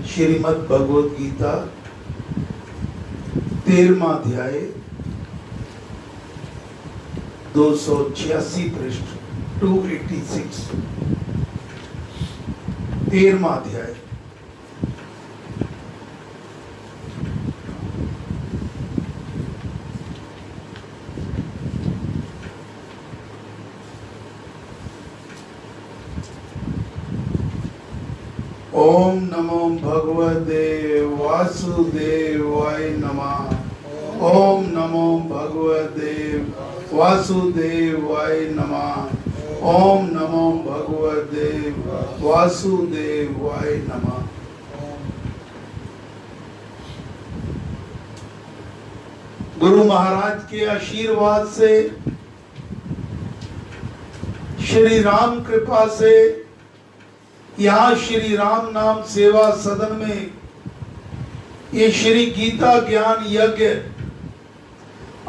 श्रीमद् भगवद गीता 13वां अध्याय 286 पृष्ठ 286 13वां अध्याय। ओम नमो भगवते वासुदेवाय नमः। ओम नमो भगवते वासुदेवाय नमः। ओम नमो भगवते वासुदेवाय नमः। गुरु महाराज के आशीर्वाद से, श्री राम कृपा से यहाँ श्री राम नाम सेवा सदन में ये श्री गीता ज्ञान यज्ञ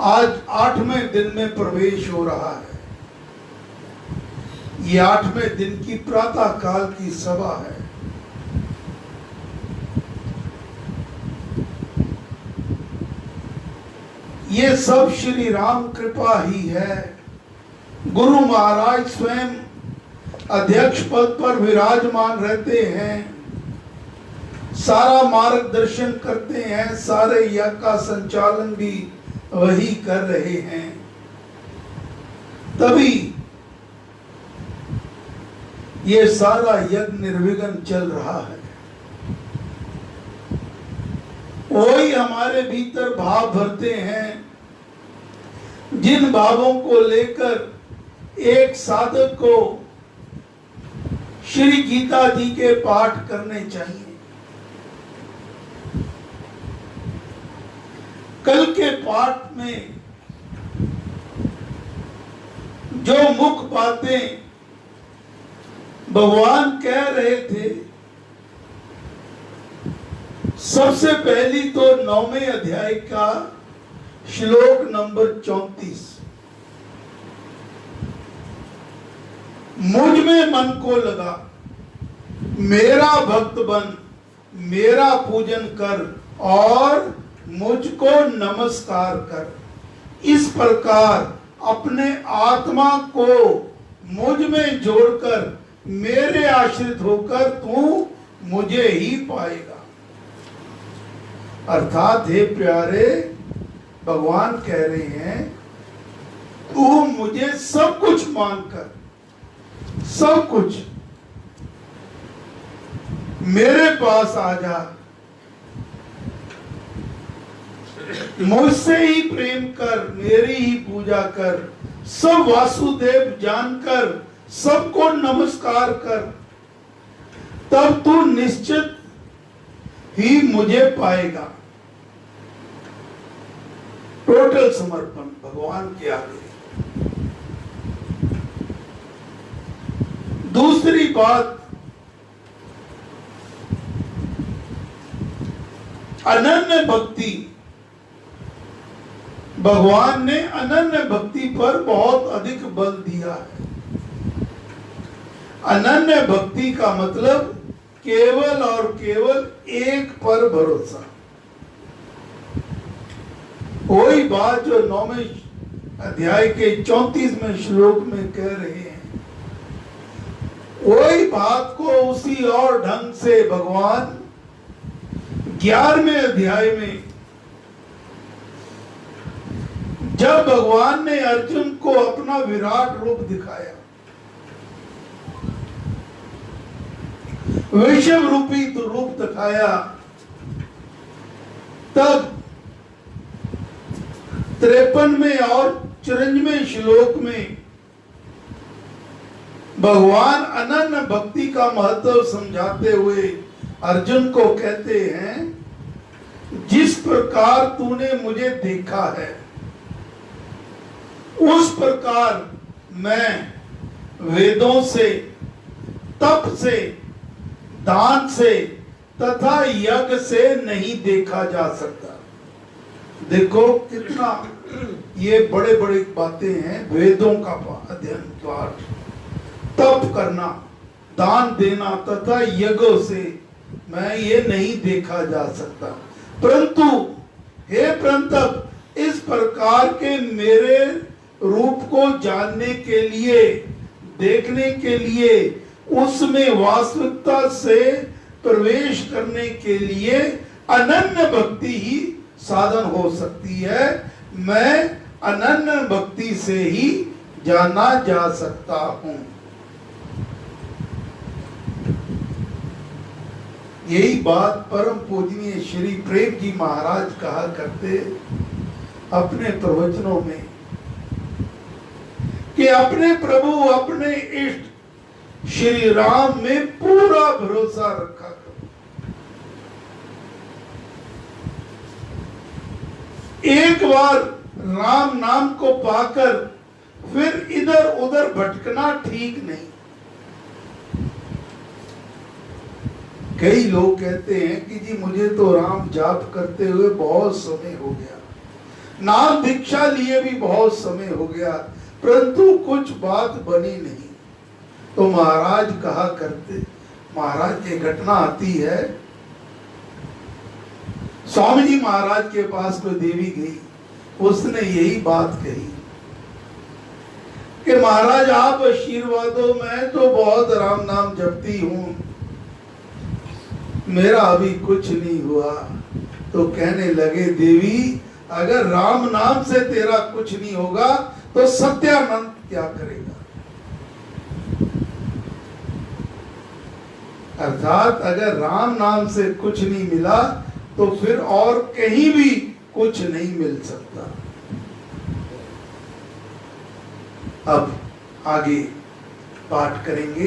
आज 8वें दिन में प्रवेश हो रहा है। ये 8वें दिन की प्रातः काल की सभा है। ये सब श्री राम कृपा ही है। गुरु महाराज स्वयं अध्यक्ष पद पर विराजमान रहते हैं, सारा मार्गदर्शन करते हैं, सारे यज्ञ का संचालन भी वही कर रहे हैं। तभी ये सारा यज्ञ निर्विघ्न चल रहा है। वही हमारे भीतर भाव भरते हैं, जिन भावों को लेकर एक साधक को श्री गीता जी के पाठ करने चाहिए। कल के पाठ में जो मुख्य बातें भगवान कह रहे थे, सबसे पहली तो 9वें अध्याय का श्लोक नंबर 34, मुझ में मन को लगा, मेरा भक्त बन, मेरा पूजन कर और मुझको नमस्कार कर। इस प्रकार अपने आत्मा को मुझ में जोड़कर मेरे आश्रित होकर तू मुझे ही पाएगा। अर्थात हे प्यारे, भगवान कह रहे हैं तू मुझे सब कुछ मानकर, सब कुछ मेरे पास आ जा, मुझसे ही प्रेम कर, मेरी ही पूजा कर, सब वासुदेव जानकर सबको नमस्कार कर, तब तू निश्चित ही मुझे पाएगा। टोटल समर्पण भगवान के आगे। दूसरी बात, अनन्य भक्ति। भगवान ने अनन्य भक्ति पर बहुत अधिक बल दिया है। अनन्य भक्ति का मतलब केवल और केवल एक पर भरोसा। वही बात जो 9वें अध्याय के 34वें श्लोक में कह रहे हैं, वही बात को उसी और ढंग से भगवान 11वें अध्याय में, जब भगवान ने अर्जुन को अपना विराट रूप दिखाया, विषम रूपी रूप दिखाया, तब 53वें और 54वें श्लोक में भगवान अनन्य भक्ति का महत्व समझाते हुए अर्जुन को कहते हैं, जिस प्रकार तूने मुझे देखा है उस प्रकार मैं वेदों से, तप से, दान से तथा यज्ञ से नहीं देखा जा सकता। देखो कितना ये बड़े बड़े बातें हैं। वेदों का अध्ययन, पाठ, तप करना, दान देना तथा यज्ञों से मैं ये नहीं देखा जा सकता, परंतु हे परंतप, इस प्रकार के मेरे रूप को जानने के लिए, देखने के लिए, उसमें वास्तविकता से प्रवेश करने के लिए अनन्य भक्ति ही साधन हो सकती है। मैं अनन्य भक्ति से ही जाना जा सकता हूं। यही बात परम पूजनीय श्री प्रेम जी महाराज कहा करते अपने प्रवचनों में कि अपने प्रभु, अपने इष्ट श्री राम में पूरा भरोसा रखा करो। एक बार राम नाम को पाकर फिर इधर उधर भटकना ठीक नहीं। कई लोग कहते हैं कि जी मुझे तो राम जाप करते हुए बहुत समय हो गया, नाम दीक्षा लिए भी बहुत समय हो गया, परंतु कुछ बात बनी नहीं। तो महाराज कहा करते, महाराज की घटना आती है, स्वामी जी महाराज के पास कोई देवी गई, उसने यही बात कही कि महाराज आप आशीर्वादों में तो बहुत राम नाम जपती हूं, मेरा अभी कुछ नहीं हुआ। तो कहने लगे, देवी अगर राम नाम से तेरा कुछ नहीं होगा तो सत्यानंद क्या करेगा? अर्थात अगर राम नाम से कुछ नहीं मिला तो फिर और कहीं भी कुछ नहीं मिल सकता। अब आगे पाठ करेंगे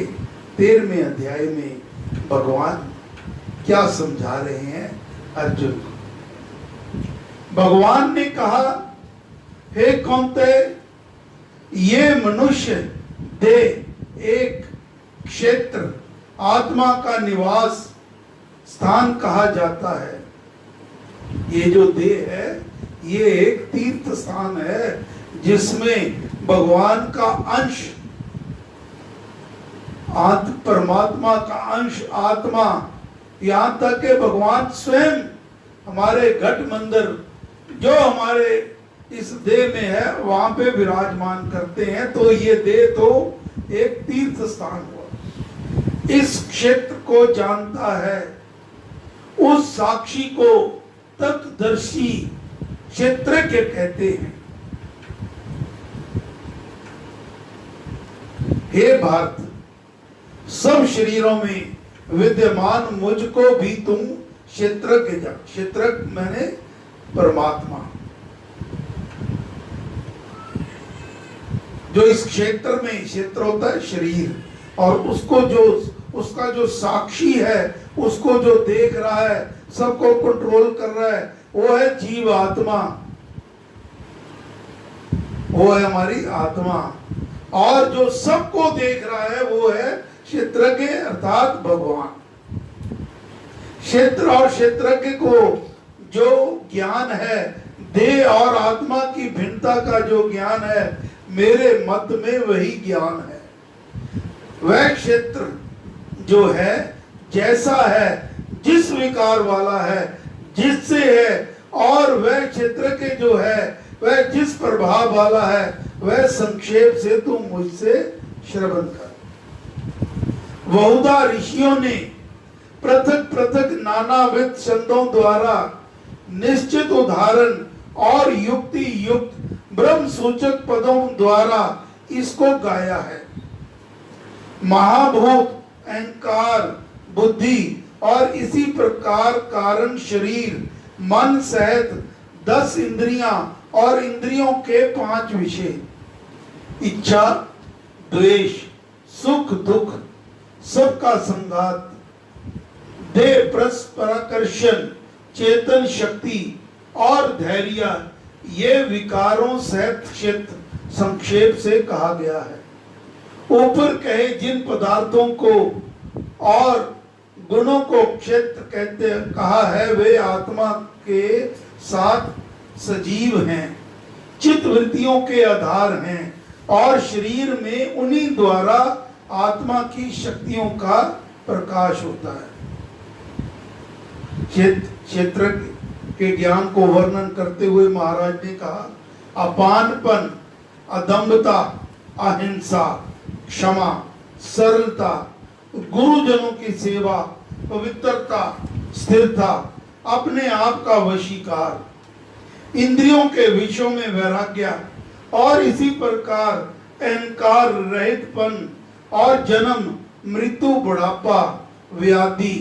13वें अध्याय में भगवान क्या समझा रहे हैं अर्जुन को। भगवान ने कहा, हे कौन्तेय, ये मनुष्य देह एक क्षेत्र, आत्मा का निवास स्थान कहा जाता है। ये जो देह है ये एक तीर्थ स्थान है जिसमें भगवान का अंश, परमात्मा का अंश आत्मा, यहां तक के भगवान स्वयं हमारे घट मंदिर जो हमारे इस देह में है वहां पे विराजमान करते हैं। तो ये देह तो एक तीर्थ स्थान हुआ। इस क्षेत्र को जानता है, उस साक्षी को तत्वदर्शी क्षेत्रज्ञ कहते हैं। हे भारत, सब शरीरों में विद्यमान मुझको भी तुम क्षेत्रज्ञ जान। क्षेत्रज्ञ मैंने परमात्मा, जो इस क्षेत्र में, क्षेत्र होता है शरीर, और उसको जो, उसका जो साक्षी है, उसको जो देख रहा है, सबको कंट्रोल कर रहा है, वो है जीव आत्मा, वो है हमारी आत्मा। और जो सबको देख रहा है वो है क्षेत्रज्ञ अर्थात भगवान। क्षेत्र और क्षेत्रज्ञ को जो ज्ञान है, देह और आत्मा की भिन्नता का जो ज्ञान है, मेरे मत में वही ज्ञान है। वह क्षेत्र जो है, जैसा है, जिस विकार वाला है, जिससे है, और वह क्षेत्र के जो है वह जिस प्रभाव वाला है, वह संक्षेप से तुम मुझसे श्रवण कर। बहुधा ऋषियों ने पृथक पृथक नानाविध छंदों द्वारा निश्चित उदाहरण और युक्ति युक्त ब्रह्म सूचक पदों द्वारा इसको गाया है। महाभूत, अहंकार, बुद्धि और इसी प्रकार कारण शरीर, मन सहित 10 इंद्रियां और इंद्रियों के 5 विषय, इच्छा, द्वेष, सुख दुख, सबका संघात, देह परस्पराकर्षण, चेतन शक्ति और धैर्य, ये विकारों सहित क्षेत्र संक्षेप से कहा गया है। ऊपर कहे जिन पदार्थों को और गुणों को क्षेत्र कहते कहा है, वे आत्मा के साथ सजीव हैं, चित्त वृत्तियों के आधार हैं, और शरीर में उन्हीं द्वारा आत्मा की शक्तियों का प्रकाश होता है। क्षेत्र के ज्ञान को वर्णन करते हुए महाराज ने कहा, अपानपन, अदम्भता, अहिंसा, क्षमा, सरलता, गुरुजनों की सेवा, पवित्रता, स्थिरता, अपने आप का वशीकार, इंद्रियों के विषयों में वैराग्य और इसी प्रकार अहंकार रहितपन और जन्म, मृत्यु, बुढ़ापा, व्याधि,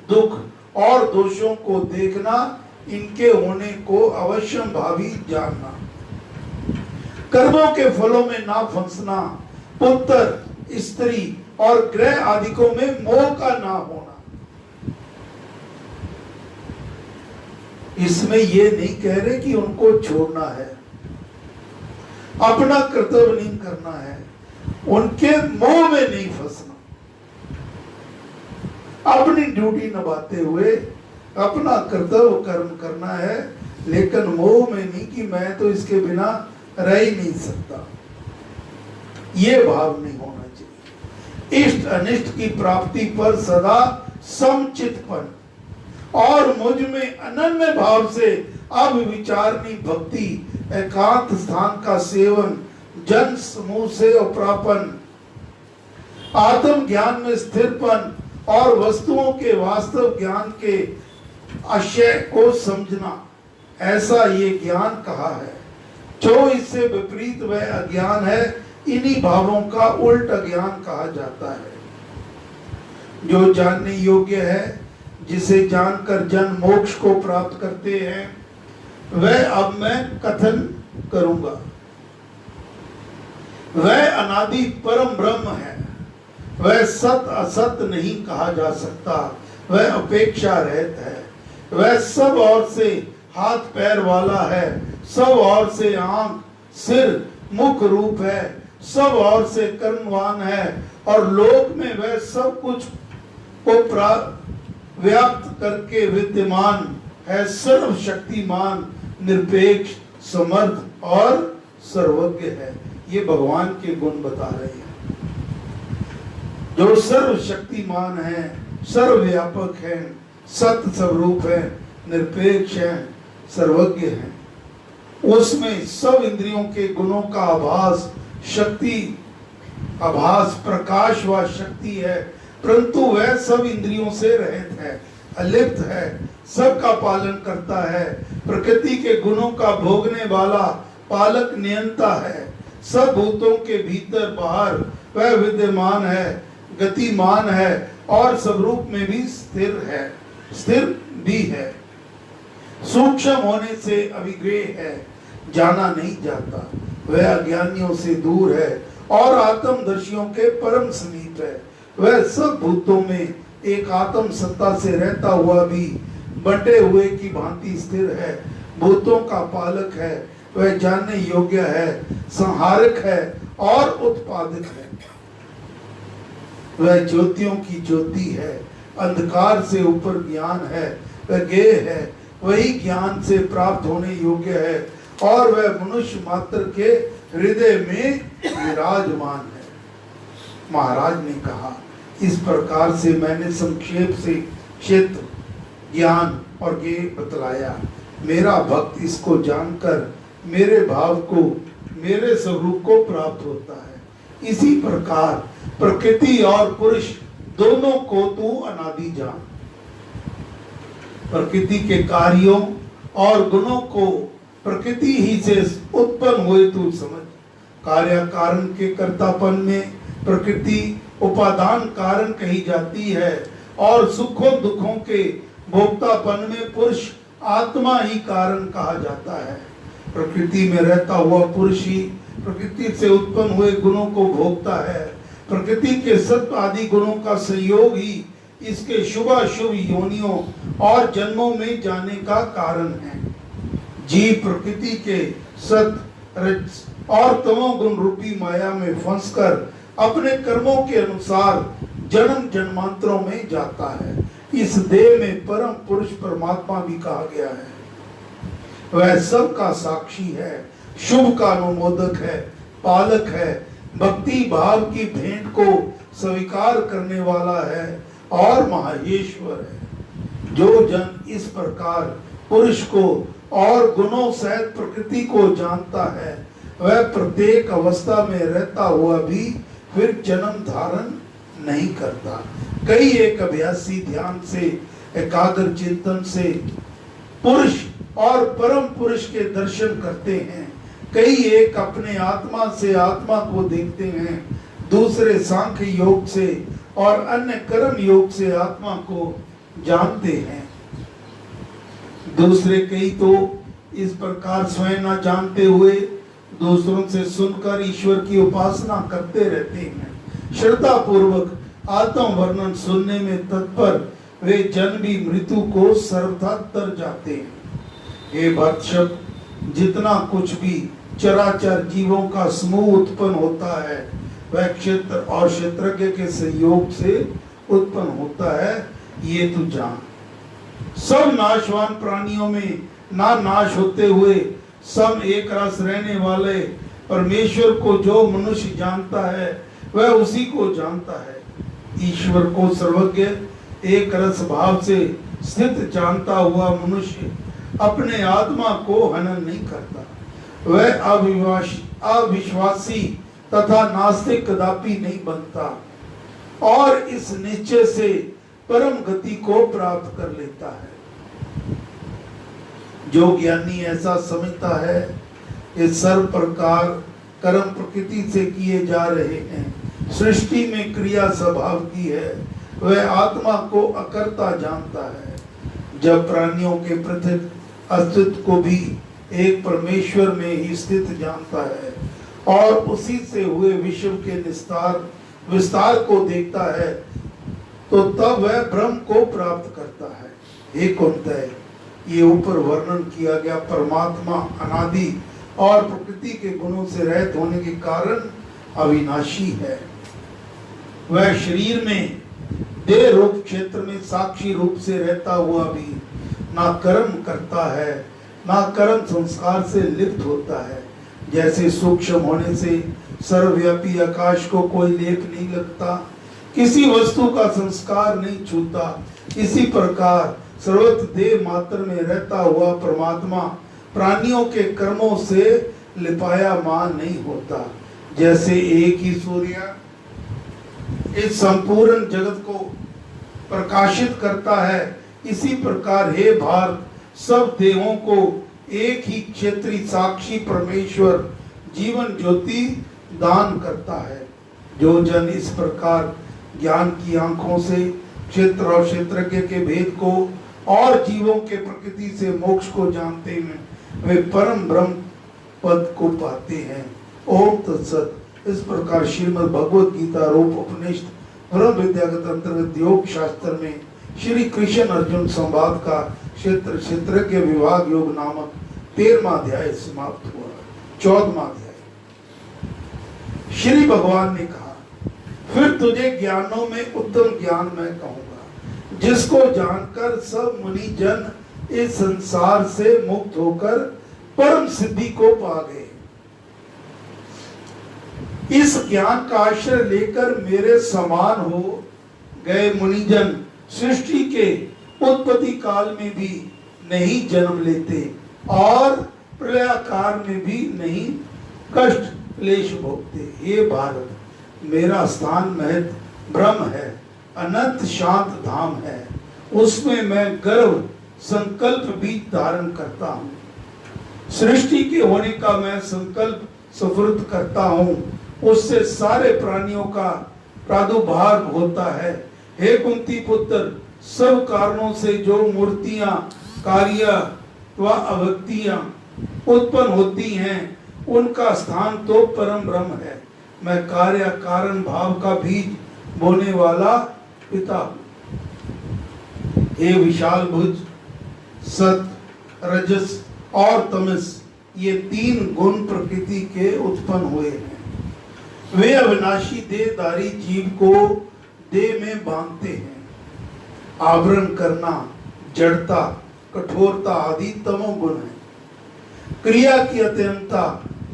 दुख और दोषों को देखना, इनके होने को अवश्य भावी जानना, कर्मों के फलों में ना फंसना, पुत्र, स्त्री और ग्रह आदिकों में मोह का ना होना। इसमें ये नहीं कह रहे कि उनको छोड़ना है, अपना कर्तव्य नहीं करना है, उनके मोह में नहीं फंसना, अपनी ड्यूटी निभाते हुए अपना कर्तव्य कर्म करना है, लेकिन मोह में नहीं कि मैं तो इसके बिना रह ही नहीं सकता, ये भाव नहीं होना चाहिए। इष्ट अनिष्ट की प्राप्ति पर सदा समचितपन और मुझ में अनन्य भाव से अविचारनी भक्ति, एकांत स्थान का सेवन, जन समूह से अपरापन, आत्म ज्ञान में स्थिरपन और वस्तुओं के वास्तव ज्ञान के आशय को समझना, ऐसा ये ज्ञान कहा है। जो इससे विपरीत वह अज्ञान है, इन्हीं भावों का उल्ट अज्ञान कहा जाता है। जो जानने योग्य है, जिसे जानकर जन मोक्ष को प्राप्त करते हैं, वह अब मैं कथन करूंगा। वह अनादि परम ब्रह्म है, वह सत असत नहीं कहा जा सकता, वह अपेक्षा रहित है, वह सब ओर से हाथ पैर वाला है, सब ओर से आंख, सिर, मुख रूप है, सब ओर से कर्मवान है और लोक में वह सब कुछ को व्याप्त करके विद्यमान है, सर्वशक्तिमान, निरपेक्ष, समर्थ और सर्वज्ञ है। ये भगवान के गुण बता रहे हैं। जो सर्वशक्तिमान है, सर्वव्यापक है, सत्य स्वरूप है, निरपेक्ष है, सर्वज्ञ है, उसमें सब इंद्रियों के गुणों का आभास, शक्ति, आभास, प्रकाश व शक्ति है, परंतु वह सब इंद्रियों से रहित है, अलिप्त है, सबका पालन करता है, प्रकृति के गुणों का भोगने वाला पालक नियंता है, सब भूतों के भीतर बाहर वह विद्यमान है, गतिमान है और सब रूप में भी स्थिर भी है, सूक्ष्म होने से अभिग्रेह है, जाना नहीं जाता, वह अज्ञानियों से दूर है और आत्मदर्शियों के परम समीप है, वह सब भूतों में एक आत्म सत्ता से रहता हुआ भी बंटे हुए की भांति स्थिर है, भूतों का पालक है, वह जानने योग्य है, संहारक है और उत्पादक है, वह ज्योतियों की ज्योति है, अंधकार से ऊपर ज्ञान है, वह ज्ञेय है, वही ज्ञान से प्राप्त होने योग्य है और वह मनुष्य मात्र के हृदय में विराजमान है। महाराज ने कहा, इस प्रकार से मैंने संक्षेप से क्षेत्र, ज्ञान और ज्ञेय बतलाया। मेरा भक्त इसको जानकर मेरे भाव को, मेरे स्वरूप को प्राप्त होता है। इसी प्रकार प्रकृति और पुरुष दोनों को तू अनादि जान। प्रकृति के कार्यों और गुणों को प्रकृति ही से उत्पन्न हुए तू समझ। कार्य कारण के कर्तापन में प्रकृति उपादान कारण कही जाती है और सुखों दुखों के भोक्तापन में पुरुष आत्मा ही कारण कहा जाता है। प्रकृति में रहता हुआ पुरुष ही प्रकृति से उत्पन्न हुए गुणों को भोगता है। प्रकृति के सत्व आदि गुणों का संयोग ही इसके शुभाशुभ योनियों और जन्मों में जाने का कारण है। जीव प्रकृति के सत, रज और तमोगुण रूपी माया में फंसकर अपने कर्मों के अनुसार जन्म जन्मांतरों में जाता है। इस देह में परम पुरुष परमात्मा भी कहा गया है। वह सब का साक्षी है, शुभ का अनुमोदक है, पालक है, भक्ति भाव की भेंट को स्वीकार करने वाला है और महाहेश्वर है। जो जन इस प्रकार पुरुष को और गुणों सहित प्रकृति को जानता है, वह प्रत्येक अवस्था में रहता हुआ भी फिर जन्म धारण नहीं करता। कई एक अभ्यासी ध्यान से, एकाग्र चिंतन से पुरुष और परम पुरुष के दर्शन करते हैं। कई एक अपने आत्मा से आत्मा को देखते हैं, दूसरे सांख्य योग से और अन्य कर्म योग से आत्मा को जानते हैं। दूसरे कई तो इस प्रकार स्वयं न जानते हुए दूसरों से सुनकर ईश्वर की उपासना करते रहते हैं। श्रद्धा पूर्वक आत्म वर्णन सुनने में तत्पर वे जन भी मृत्यु को सर्वथा तर जाते हैं। हे भक्षक, जितना कुछ भी चराचर जीवों का समूह उत्पन्न होता है, वह क्षेत्र और क्षेत्रज्ञ के संयोग से उत्पन्न होता है, ये तू जान। सब नाशवान प्राणियों में ना नाश होते हुए सम एक रस रहने वाले परमेश्वर को जो मनुष्य जानता है, वह उसी को जानता है। ईश्वर को सर्वज्ञ एक रस भाव से स्थित जानता हुआ मनुष्य अपने आत्मा को हनन नहीं करता। वह अविश्वासी तथा नास्तिक कदापि नहीं बनता और इस निश्चय से परम गति को प्राप्त कर लेता है। जो ज्ञानी ऐसा समझता है कि सर्व प्रकार कर्म प्रकृति से किए जा रहे हैं, सृष्टि में क्रिया स्वभाव की है, वह आत्मा को अकर्ता जानता है। जब प्राणियों के पृथक अस्तित्व को भी एक परमेश्वर में ही स्थित जानता है और उसी से हुए विश्व के विस्तार को देखता है, तो तब वह ब्रह्म को प्राप्त करता है। हे कुंतय, ये ऊपर वर्णन किया गया परमात्मा अनादि और प्रकृति के गुणों से रहित होने के कारण अविनाशी है। वह शरीर में देह रूप क्षेत्र में साक्षी रूप से रहता हुआ भी ना कर्म करता है, ना कर्म संस्कार से लिप्त होता है। जैसे सूक्ष्म होने से सर्वव्यापी आकाश को कोई लेप नहीं लगता, किसी वस्तु का संस्कार नहीं छूता, इसी प्रकार सर्वत्र देह मात्र में रहता हुआ परमात्मा प्राणियों के कर्मों से लिपाया मान नहीं होता। जैसे एक ही सूर्य इस संपूर्ण जगत को प्रकाशित करता है, इसी प्रकार हे भारत, सब देहों को एक ही क्षेत्रीय साक्षी परमेश्वर जीवन ज्योति दान करता है। जो जन इस प्रकार ज्ञान की आंखों से क्षेत्र और क्षेत्रज्ञ के भेद को और जीवों के प्रकृति से मोक्ष को जानते हैं, वे परम ब्रह्म पद को पाते हैं। ओम तत्सत। इस प्रकार श्रीमद् भगवद गीता रूप उपनिषद ब्रह्म विद्यागत अंतर्गत योग शास्त्र में श्री कृष्ण अर्जुन संवाद का क्षेत्र क्षेत्रज्ञ विभाग योग नामक 13वां अध्याय समाप्त हुआ। 14वां अध्याय। श्री भगवान ने कहा, फिर तुझे ज्ञानों में उत्तम ज्ञान मैं कहूंगा, जिसको जानकर सब मुनि जन इस संसार से मुक्त होकर परम सिद्धि को पा गए। इस ज्ञान का आश्रय लेकर मेरे समान हो गए मुनिजन सृष्टि के उत्पत्ति काल में भी नहीं जन्म लेते और प्रलयाकार में भी नहीं कष्ट क्लेश भोगते। हे भारत, मेरा स्थान महत ब्रह्म है, अनंत शांत धाम है, उसमें मैं गर्व संकल्प भी धारण करता हूँ। सृष्टि के होने का मैं संकल्प स्फुरित करता हूँ, उससे सारे प्राणियों का प्रादुर्भाव होता है। हे कुंती पुत्र, सब कारणों से जो मूर्तियां, कार्य व अभक्तियां उत्पन्न होती हैं, उनका स्थान तो परम ब्रह्म है। मैं कार्य कारण भाव का बीज बोने वाला पिता हूँ। हे विशाल भुज, सत, रजस और तमस, ये 3 गुण प्रकृति के उत्पन्न हुए हैं। वे अविनाशी देहधारी जीव को देह में बांधते हैं। आवरण करना, जड़ता, कठोरता आदि तमोगुण है। क्रिया की अत्यंतता,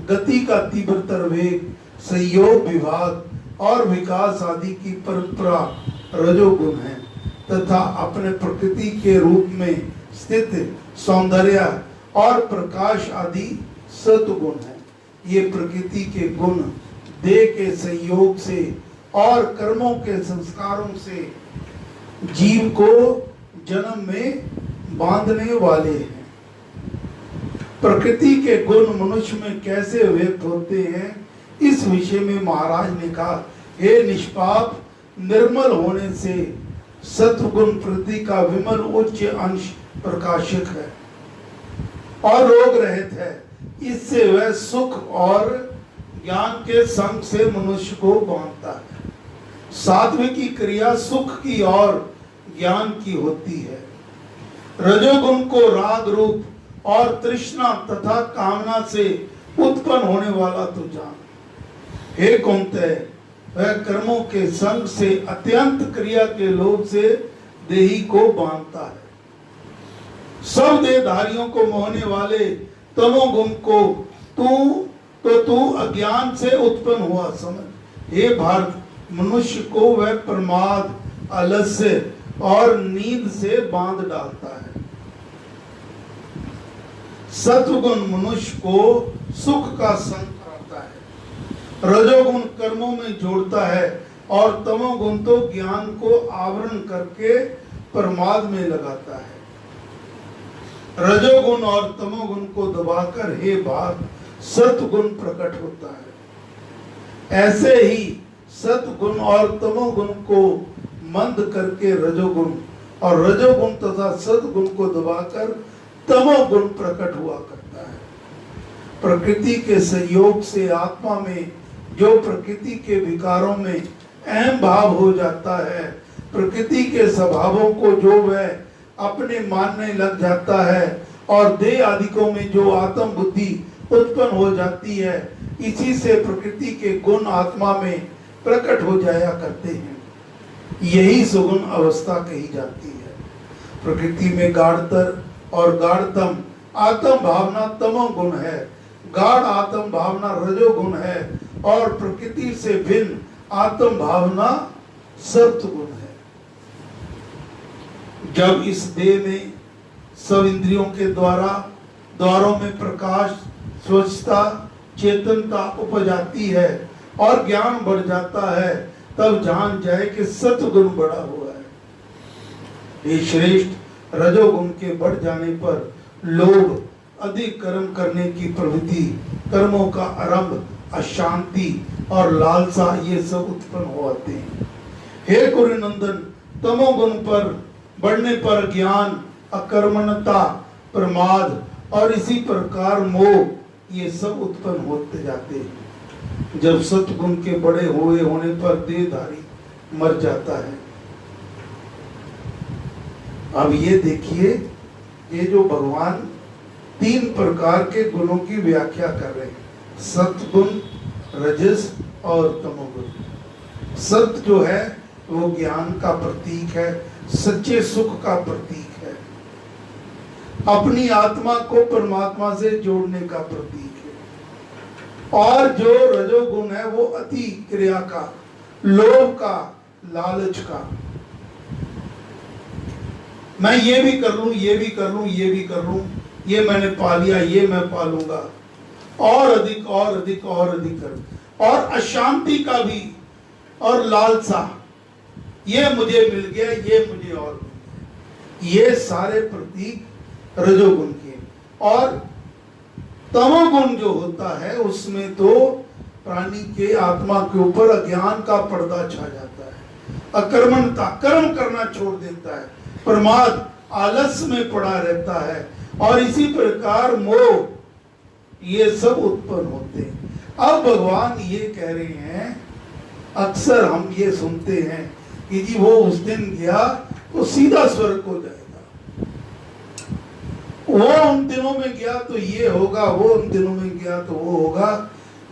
गति का तीव्रतर वेग, संयोग, विभाग और विकास आदि की परंपरा रजोगुण है। तथा अपने प्रकृति के रूप में स्थित सौंदर्य और प्रकाश आदि सत्गुण है। ये प्रकृति के गुण देह के संयोग से और कर्मों के संस्कारों से जीव को जन्म में बांधने वाले हैं। प्रकृति के गुण मनुष्य में कैसे व्यक्त होते हैं, इस विषय में महाराज ने कहा, हे निष्पाप, निर्मल होने से सत्वगुण प्रकृति का विमल उच्च अंश प्रकाशक है और रोग रहित है। इससे वह सुख और ज्ञान के संग से मनुष्य को बांधता है। सात्विक की क्रिया सुख की और ज्ञान की होती है। रजोगुण को राग रूप और तृष्णा तथा कामना से उत्पन्न होने वाला तो जान। हे कुंते, वह कर्मों के संग से अत्यंत क्रिया के लोभ से देही को बांधता है। सब देहधारियों को मोहने वाले तमोगुण को तू अज्ञान से उत्पन्न हुआ समझ। हे भारत, मनुष्य को वह प्रमाद, आलस्य और नींद से बांध डालता है। सत्वगुण मनुष्य को सुख का संग कराता है। रजोगुण कर्मों में जोड़ता है और तमोगुण तो ज्ञान को आवरण करके प्रमाद में लगाता है। रजोगुण और तमोगुण को दबाकर हे भाग सत्वगुण प्रकट होता है। ऐसे ही सत्वगुण और तमोगुण को मंद करके रजोगुण और रजोगुण तथा सत्वगुण को दबाकर तमोगुण प्रकट हुआ करता है। प्रकृति के संयोग से आत्मा में जो प्रकृति के विकारों में अहम भाव हो जाता है, प्रकृति के स्वभावों को जो वह अपने मानने लग जाता है और देह आदिकों में जो आत्म बुद्धि उत्पन्न हो जाती है, इसी से प्रकृति के गुण आत्मा में प्रकट हो जाया करते हैं। यही सुगुण अवस्था कही जाती है। प्रकृति में गाढ़तर और गाढ़तम आत्म भावना तमोगुण है, गाढ़ आत्म भावना रजोगुण है और प्रकृति से भिन्न आत्म भावना सत्वगुण है। जब इस देह में सब इंद्रियों के द्वारों में प्रकाश, स्वच्छता, चेतनता उपज आती है और ज्ञान बढ़ जाता है, तब जान जाए कि सत्वगुण बढ़ा हुआ है। ये श्रेष्ठ, रजोगुण के बढ़ जाने पर लोभ, अधिक कर्म करने की प्रवृत्ति, कर्मों का आरंभ, अशांति और लालसा, ये सब उत्पन्न होते हैं। हे कुरुनंदन, तमोगुण पर बढ़ने पर ज्ञान, अकर्मण्यता, प्रमाद और इसी प्रकार मोह, ये सब उत्पन्न होते जाते हैं। जब सत्वगुण के बड़े होने पर देहधारी मर जाता है। अब ये देखिए, ये जो भगवान 3 प्रकार के गुणों की व्याख्या कर रहे हैं, सत्वगुण, रजस और तमोगुण। सत्य जो है वो ज्ञान का प्रतीक है, सच्चे सुख का प्रतीक है, अपनी आत्मा को परमात्मा से जोड़ने का प्रतीक है। और जो रजोगुण है वो अति क्रिया का, लोभ का, लालच का, मैं ये भी कर लूं, ये भी कर लूं, ये भी कर लूं, ये मैंने पा लिया, ये मैं पालूंगा, और अधिक और अधिक और अधिक कर, और अशांति का भी, और लालसा, ये मुझे मिल गया, ये मुझे और मिल गया। ये सारे प्रतीक रजोगुण के। और तमोगुण जो होता है उसमें तो प्राणी के आत्मा के ऊपर अज्ञान का पर्दा छा जाता है, अकर्मणता, कर्म करना छोड़ देता है, प्रमाद, आलस्य में पड़ा रहता है, और इसी प्रकार मोह, ये सब उत्पन्न होते हैं। अब भगवान ये कह रहे हैं, अक्सर हम ये सुनते हैं कि जी वो उस दिन गया तो सीधा स्वर्ग को जाएगा, वो उन दिनों में गया तो ये होगा, वो उन दिनों में गया तो वो होगा।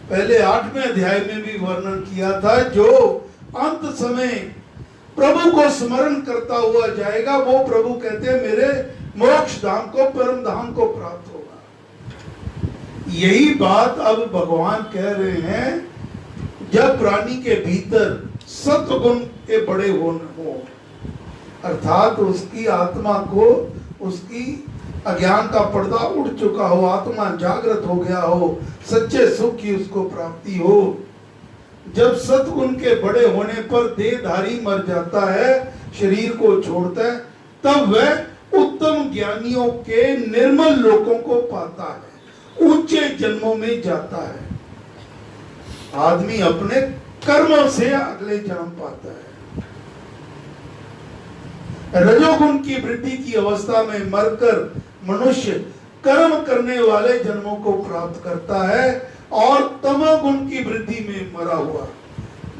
पहले 8वें अध्याय में भी वर्णन किया था, जो अंत समय प्रभु को स्मरण करता हुआ जाएगा, वो प्रभु कहते हैं मेरे मोक्ष धाम को, परम धाम को प्राप्त होगा। यही बात अब भगवान कह रहे हैं, जब प्राणी के भीतर सत्वगुण के बड़े हो, अर्थात उसकी आत्मा को, उसकी अज्ञान का पर्दा उठ चुका हो, आत्मा जागृत हो गया हो, सच्चे सुख की उसको प्राप्ति हो। जब सतगुण के बड़े होने पर देहधारी मर जाता है, शरीर को छोड़ता है, तब वह उत्तम ज्ञानियों के निर्मल लोकों को पाता है, ऊंचे जन्मों में जाता है। आदमी अपने कर्मों से अगले जन्म पाता है। रजोगुण की वृद्धि की अवस्था में मरकर मनुष्य कर्म करने वाले जन्मों को प्राप्त करता है, और तमोगुण की वृद्धि में मरा हुआ,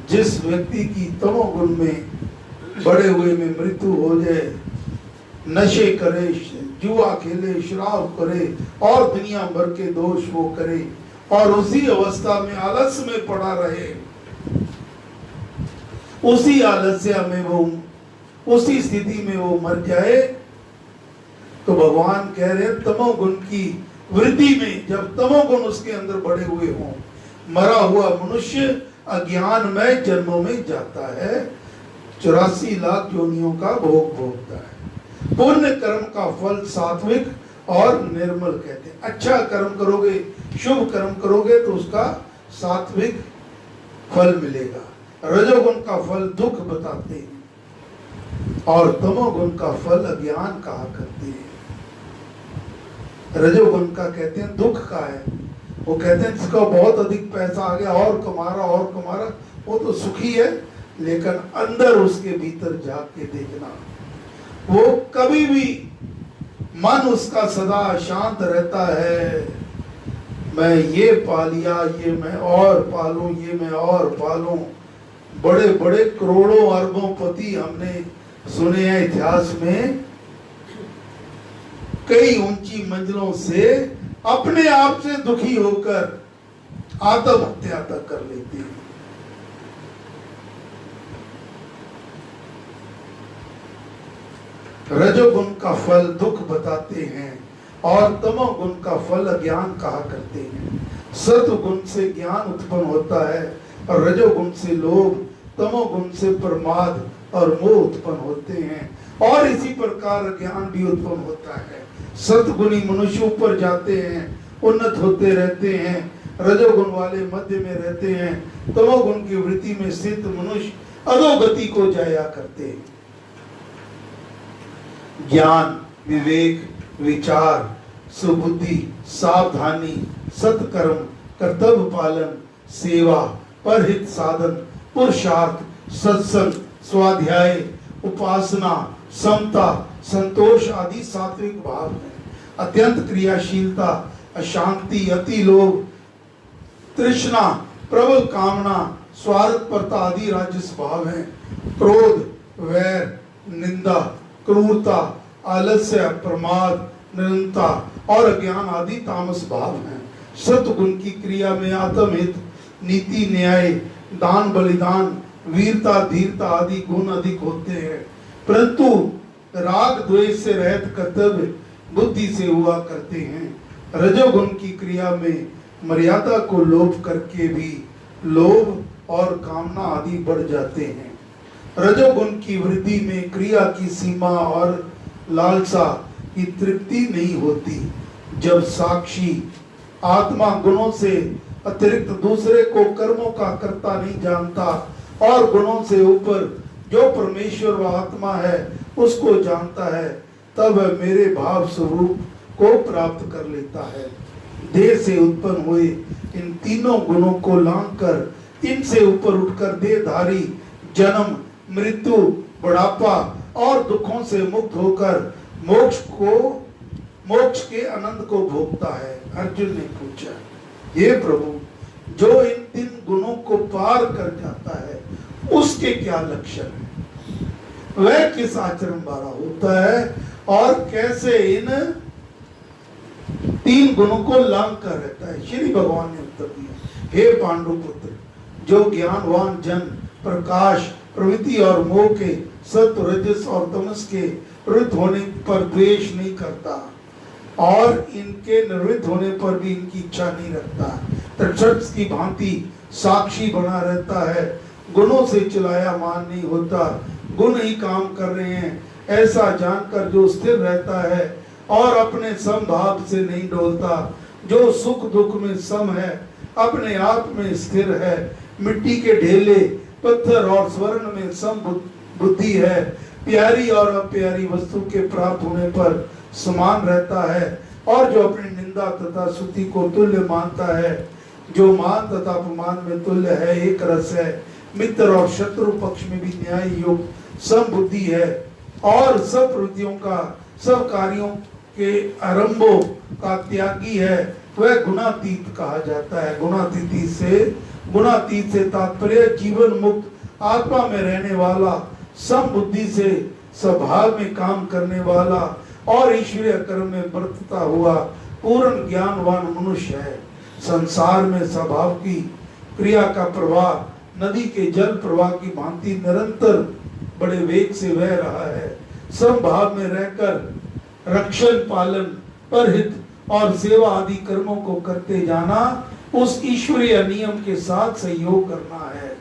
जिस व्यक्ति की तमोगुण में बड़े हुए में मृत्यु हो जाए, नशे करे, जुआ खेले, शराब करे और दुनिया भर के दोष वो करे, और उसी अवस्था में आलस्य में पड़ा रहे, उसी आलस्य में वो, उसी स्थिति में वो मर जाए, तो भगवान कह रहे तमोगुण की वृद्धि में, जब तमोगुण उसके अंदर बढ़े हुए हों, मरा हुआ मनुष्य अज्ञान में जन्मों में जाता है, 84 लाख योनियों का भोग भोगता है। पुण्य कर्म का फल सात्विक और निर्मल कहते हैं। अच्छा कर्म करोगे, शुभ कर्म करोगे तो उसका सात्विक फल मिलेगा। रजोगुण का फल दुख बताते हैं, और तमोगुण का फल अज्ञान कहा करते हैं। रजोगुण का कहते हैं दुख का है, वो कहते हैं जिसका बहुत अधिक पैसा आ गया और कमा रहा, वो तो सुखी है, लेकिन अंदर उसके भीतर झांक के देखना, वो कभी भी मन उसका सदा शांत रहता है। मैं ये पा लिया, ये मैं और पालूं, ये मैं और पालूं। बड़े बड़े करोड़ों अरबों पति हमने सुने हैं इतिहास में, कई ऊंची मंजिलों से अपने आप से दुखी होकर आत्महत्या तक कर लेते हैं। रजोगुण का फल दुख बताते हैं, और तमोगुण का फल अज्ञान कहा करते हैं। सत्वगुण से ज्ञान उत्पन्न होता है, और रजोगुण से लोभ, तमोगुण से प्रमाद और मोह उत्पन्न होते हैं, और इसी प्रकार ज्ञान भी उत्पन्न होता है। सत्गुणी मनुष्य ऊपर जाते हैं, उन्नत होते रहते हैं, रजोगुण वाले मध्य में रहते हैं, तमोगुण की वृत्ति में स्थित मनुष्य अधोगति को जाया करते हैं। ज्ञान, विवेक, विचार, सुबुद्धि, सावधानी, सत्कर्म, कर्तव्य पालन, सेवा, परहित साधन, पुरुषार्थ, सत्संग, स्वाध्याय, उपासना, समता, संतोष आदि सात्विक भाव है। अत्यंत क्रियाशीलता, अशांति, अति लोभ, तृष्णा, प्रबल कामना, स्वार्थपरता आदि राजस भाव है। क्रोध, वैर, निंदा, क्रूरता, आलस्य, प्रमाद, निरंता और अज्ञान आदि तामस भाव हैं। सत्गुण की क्रिया में आत्महित, नीति, न्याय, दान, बलिदान, वीरता, धीरता आदि गुण अधिक होते हैं, परंतु राग द्वेष से रहित कर्तव्य बुद्धि से हुआ करते हैं। रजोगुण की क्रिया में मर्यादा को लोप करके भी लोभ और कामना आदि बढ़ जाते हैं। रजोगुण की वृद्धि में क्रिया की सीमा और लालसा की तृप्ति नहीं होती। जब साक्षी आत्मा गुणों से अतिरिक्त दूसरे को कर्मों का कर्ता नहीं जानता और गुणों से ऊपर जो परमेश्वर व आत्मा है उसको जानता है, तब मेरे भाव स्वरूप को प्राप्त कर लेता है। देह से उत्पन्न हुए इन तीनों गुणों को लांघ कर इनसे ऊपर उठकर देहधारी जन्म, मृत्यु, बुढ़ापा और दुखों से मुक्त होकर मोक्ष के आनंद को भोगता है। अर्जुन ने पूछा, हे प्रभु, जो इन तीन गुणों को पार कर जाता है उसके क्या लक्षण है, वह किस आचरण वाला होता है और कैसे इन तीन गुणों को लांघ कर रहता है। श्री भगवान ने उत्तर दिया, हे पांडु पुत्र, जो ज्ञानवान जन प्रकाश, प्रवृत्ति और मोह के, सत्व, रजस और तमस के प्रवृत्त होने पर द्वेष नहीं करता और इनके निवृत्त होने पर भी इनकी इच्छा नहीं रखता, तटस्थ की भांति साक्षी बना रहता है, गुणों से चलाया मान नहीं होता, गुण ही काम कर रहे हैं, ऐसा जानकर जो स्थिर रहता है और अपने समभाव से नहीं डोलता, जो सुख दुख में सम है, अपने आप में स्थिर है, मिट्टी के ढेले पत्थर और स्वर्ण में सम बुद्धि है, प्यारी और अप्यारी वस्तु के प्राप्त होने पर समान रहता है, और जो अपनी निंदा तथा स्तुति को तुल्य मानता है, जो मान तथा अपमान में तुल्य है, एक रस है, मित्र और शत्रु पक्ष में भी न्याय युक्त सम बुद्धि है, और सब प्रवृत्तियों का, सब कार्यों के आरंभों का त्यागी है, वह गुणातीत कहा जाता है। गुणातीत से तात्पर्य जीवन मुक्त आत्मा में रहने वाला, सम बुद्धि से स्वभाव में काम करने वाला और ईश्वरीय कर्म में वर्तता हुआ पूर्ण ज्ञानवान मनुष्य है। संसार में स्वभाव की क्रिया का प्रवाह नदी के जल प्रवाह की भांति निरंतर बड़े वेग से बह रहा है। समभाव में रहकर रक्षण, पालन, परहित और सेवा आदि कर्मों को करते जाना उस ईश्वरीय नियम के साथ सहयोग करना है,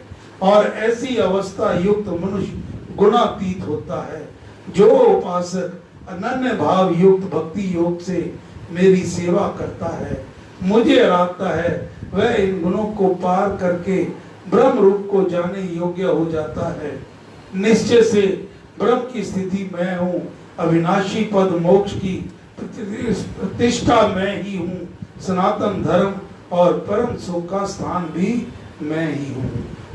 और ऐसी अवस्था युक्त मनुष्य गुणातीत होता है। जो उपासक अनन्य भाव युक्त भक्ति योग से मेरी सेवा करता है, मुझे आराधता है, वह इन गुणों को पार करके ब्रह्म रूप को जाने योग्य हो जाता है। निश्चय से ब्रह्म की स्थिति मैं हूँ, अविनाशी पद मोक्ष की प्रतिष्ठा मैं ही हूँ, सनातन धर्म और परम सुख का स्थान भी मैं ही हूँ।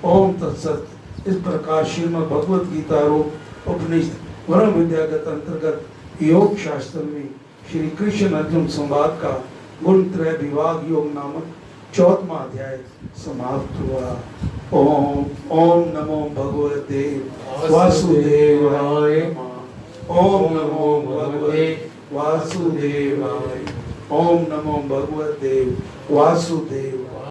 ओम तत्सत। इस प्रकार श्रीमद् भगवत गीता रूप उपनिषद ब्रह्म विद्यागत अंतर्गत योग शास्त्र में श्री कृष्ण अर्जुन संवाद का गुण त्रय विभाग योग नामक 14वां अध्याय समाप्त हुआ। ओम ओम नमो भगवते वासुदेवाय। ओम नमो भगवते वासुदेवाय। ओम नमो भगवते वासुदेवाय।